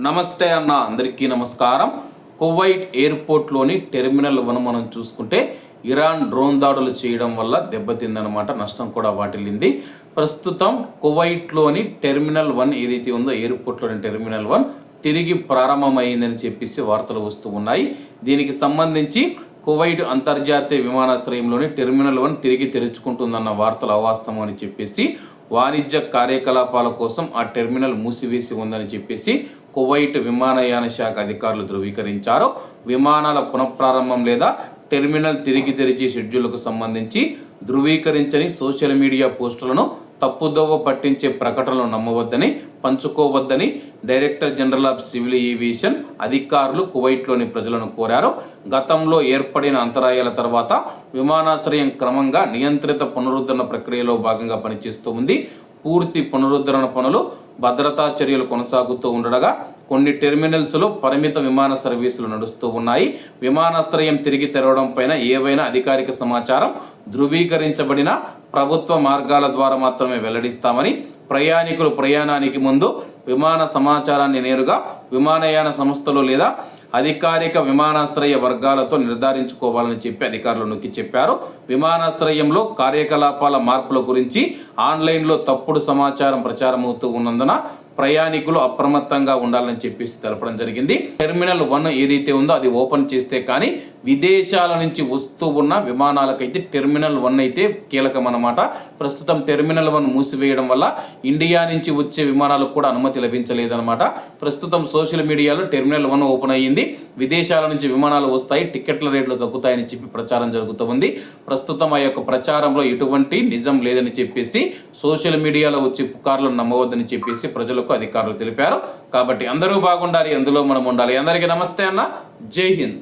నమస్తే అన్న, అందరికీ నమస్కారం. కువైట్ ఎయిర్పోర్ట్లోని టెర్మినల్ 1 మనం చూసుకుంటే ఇరాన్ డ్రోన్ దాడులు చేయడం వల్ల దెబ్బతిందనమాట, నష్టం కూడా వాటిల్లింది. ప్రస్తుతం కువైట్లోని టెర్మినల్ 1 ఏదైతే ఉందో ఎయిర్పోర్ట్లోని టెర్మినల్ 1 తిరిగి ప్రారంభమైందని చెప్పేసి వార్తలు వస్తూ ఉన్నాయి. దీనికి సంబంధించి కువైట్ అంతర్జాతీయ విమానాశ్రయంలోని టెర్మినల్ 1 తిరిగి తెరుచుకుంటుందన్న వార్తలు అవాస్తవం అని చెప్పేసి, వాణిజ్య కార్యకలాపాల కోసం ఆ టెర్మినల్ మూసివేసి ఉందని చెప్పేసి కువైట్ విమానయాన శాఖ అధికారులు ధృవీకరించారు. విమానాల పునఃప్రారంభం లేదా టెర్మినల్ తిరిగి తెరిచే షెడ్యూల్కు సంబంధించి ధృవీకరించని సోషల్ మీడియా పోస్టులను తప్పుదోవ పట్టించే ప్రకటనలు నమ్మవద్దని, పంచుకోవద్దని director general of civil aviation అధికారులు కువైట్లోని ప్రజలను కోరారు. గతంలో ఏర్పడిన అంతరాయాల తర్వాత విమానాశ్రయం క్రమంగా నియంత్రిత పునరుద్ధరణ ప్రక్రియలో భాగంగా పనిచేస్తూ ఉంది. పూర్తి పునరుద్ధరణ పనులు, భద్రతా చర్యలు కొనసాగుతూ ఉండగా కొన్ని టెర్మినల్స్లో పరిమిత విమాన సర్వీసులు నడుస్తూ ఉన్నాయి. విమానాశ్రయం తిరిగి తెరవడం పైన ఏవైనా అధికారిక సమాచారం ధృవీకరించబడిన ప్రభుత్వ మార్గాల ద్వారా మాత్రమే వెల్లడిస్తామని, ప్రయాణికులు ప్రయాణానికి ముందు విమాన సమాచారాన్ని నేరుగా విమానయాన సంస్థలు లేదా అధికారిక విమానాశ్రయ వర్గాలతో నిర్ధారించుకోవాలని చెప్పి అధికారులు నొక్కి చెప్పారు. విమానాశ్రయంలో కార్యకలాపాల మార్పుల గురించి ఆన్లైన్లో తప్పుడు సమాచారం ప్రచారం అవుతూ ఉన్నందున ప్రయాణికులు అప్రమత్తంగా ఉండాలని చెప్పేసి తెలపడం జరిగింది. టెర్మినల్ 1 ఏదైతే ఉందో అది ఓపెన్ చేస్తే కానీ విదేశాల నుంచి వస్తూ ఉన్న విమానాలకైతే టెర్మినల్ 1 అయితే కీలకం అన్నమాట. ప్రస్తుతం టెర్మినల్ 1 మూసివేయడం వల్ల ఇండియా నుంచి వచ్చే విమానాలకు కూడా అనుమతి లభించలేదన్నమాట. ప్రస్తుతం సోషల్ మీడియాలో టెర్మినల్ 1 ఓపెన్ అయ్యింది, విదేశాల నుంచి విమానాలు వస్తాయి, టికెట్ల రేట్లు తగ్గుతాయని చెప్పి ప్రచారం జరుగుతూ ఉంది. ప్రస్తుతం ఆ యొక్క ప్రచారంలో ఎటువంటి నిజం లేదని చెప్పేసి, సోషల్ మీడియాలో వచ్చే పుకార్లను నమ్మవద్దని చెప్పేసి ప్రజలకు అధికారులు తెలిపారు. కాబట్టి అందరూ బాగుండాలి, అందులో మనం ఉండాలి. అందరికీ నమస్తే అన్న, జై హింద్.